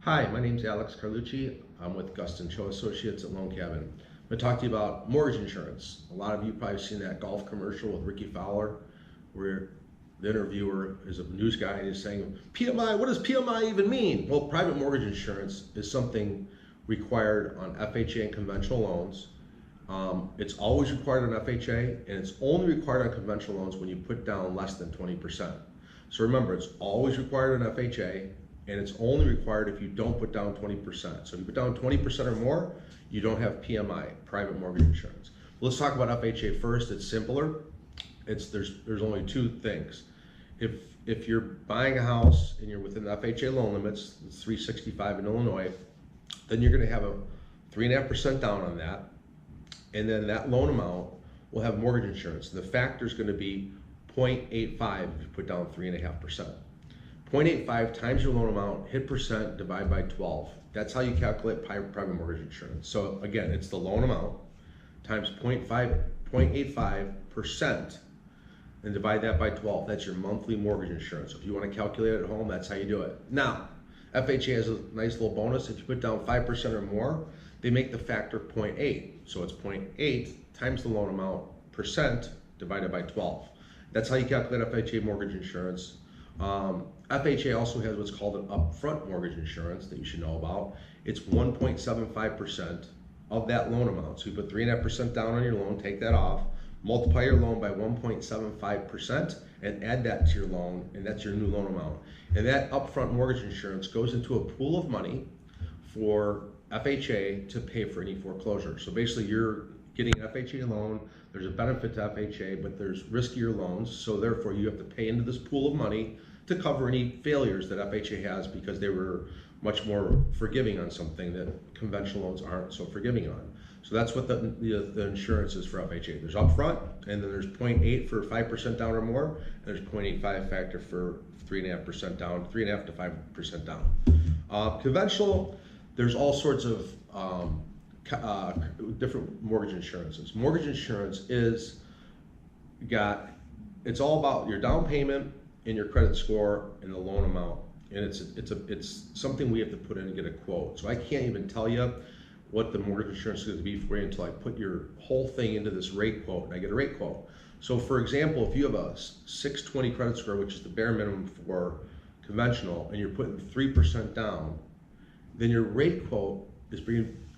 Hi, my name is Alex Carlucci. I'm with Gustan Associates at Loan Cabin. I'm going to talk to you about mortgage insurance. A lot of you probably seen that golf commercial with Ricky Fowler, where the interviewer is a news guy and he's saying, PMI, what does PMI even mean? Well, private mortgage insurance is something required on FHA and conventional loans. It's always required on FHA, and it's only required on conventional loans when you put down less than 20%. So remember, it's always required on FHA, and it's only required if you don't put down 20%. So if you put down 20% or more, you don't have PMI, private mortgage insurance. Let's talk about FHA first. It's simpler. There's only two things. If you're buying a house and you're within the FHA loan limits, it's 365 in Illinois, then you're going to have a 3.5% down on that, and then that loan amount will have mortgage insurance. The factor is going to be 0.85 if you put down 3.5%. 0.85 times your loan amount, hit percent, divide by 12. That's how you calculate private mortgage insurance. So again, it's the loan amount times 0.85% and divide that by 12. That's your monthly mortgage insurance. So if you want to calculate it at home, that's how you do it. Now, FHA has a nice little bonus. If you put down 5% or more, they make the factor 0.8. So it's 0.8 times the loan amount percent divided by 12. That's how you calculate FHA mortgage insurance. FHA also has what's called an upfront mortgage insurance that you should know about. It's 1.75% of that loan amount. So you put 3.5% down on your loan, take that off, multiply your loan by 1.75% and add that to your loan, and that's your new loan amount. And that upfront mortgage insurance goes into a pool of money for FHA to pay for any foreclosure. So basically you're getting an FHA loan, there's a benefit to FHA, but there's riskier loans, so therefore you have to pay into this pool of money to cover any failures that FHA has, because they were much more forgiving on something that conventional loans aren't so forgiving on. So that's what the insurance is for FHA. There's upfront, and then there's 0.8 for 5% down or more, and there's 0.85 factor for 3.5% down, 3.5 to 5% down. Conventional, there's all sorts of different mortgage insurances. Mortgage insurance it's all about your down payment and your credit score and the loan amount, and it's something we have to put in and get a quote. So I can't even tell you what the mortgage insurance is going to be for you until I put your whole thing into this rate quote, and I get a rate quote. So for example, if you have a 620 credit score, which is the bare minimum for conventional, and you're putting 3% down, then your rate quote is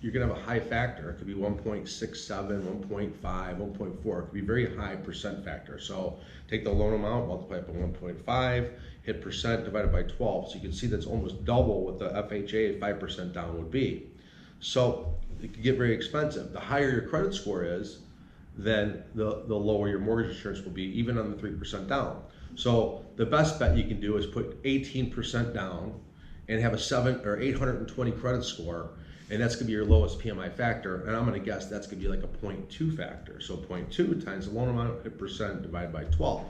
you're going to have a high factor. It could be 1.67, 1.5, 1.4. It could be very high percent factor. So take the loan amount, multiply it by 1.5, hit percent, divided by 12. So you can see that's almost double what the FHA 5% down would be. So it could get very expensive. The higher your credit score is, then the lower your mortgage insurance will be, even on the 3% down. So the best bet you can do is put 18% down and have a 820 credit score, and that's going to be your lowest PMI factor, and I'm going to guess that's going to be like a 0.2 factor. So 0.2 times the loan amount, hit percent, divided by 12.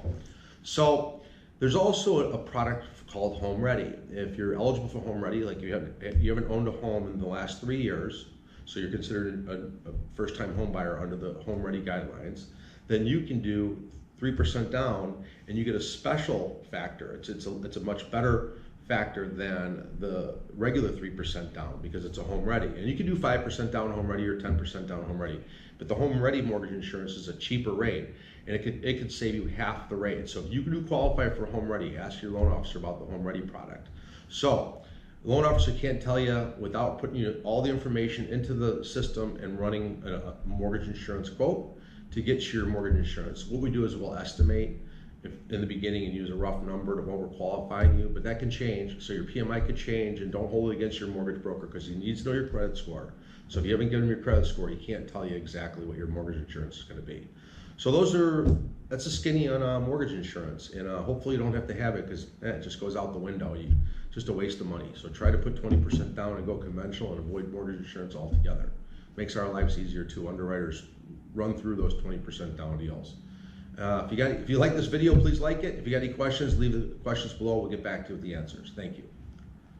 So there's also a product called Home Ready. If you're eligible for Home Ready, like you haven't owned a home in the last 3 years, so you're considered a first-time home buyer under the Home Ready guidelines, then you can do 3% down, and you get a special factor. It's a much better factor than the regular 3% down, because it's a Home Ready. And you can do 5% down Home Ready or 10% down Home Ready. But the Home Ready mortgage insurance is a cheaper rate, and it could save you half the rate. So if you do qualify for Home Ready, ask your loan officer about the Home Ready product. So the loan officer can't tell you without putting all the information into the system and running a mortgage insurance quote to get your mortgage insurance. What we do is we'll estimate in the beginning and use a rough number to what we're qualifying you, but that can change. So your PMI could change, and don't hold it against your mortgage broker, because he needs to know your credit score. So if you haven't given him your credit score, he can't tell you exactly what your mortgage insurance is going to be. So that's a skinny on mortgage insurance, and hopefully you don't have to have it, because it just goes out the window. Just a waste of money. So try to put 20% down and go conventional and avoid mortgage insurance altogether. Makes our lives easier too. Underwriters run through those 20% down deals. If you like this video, please like it. If you got any questions, leave the questions below. We'll get back to you with the answers. Thank you.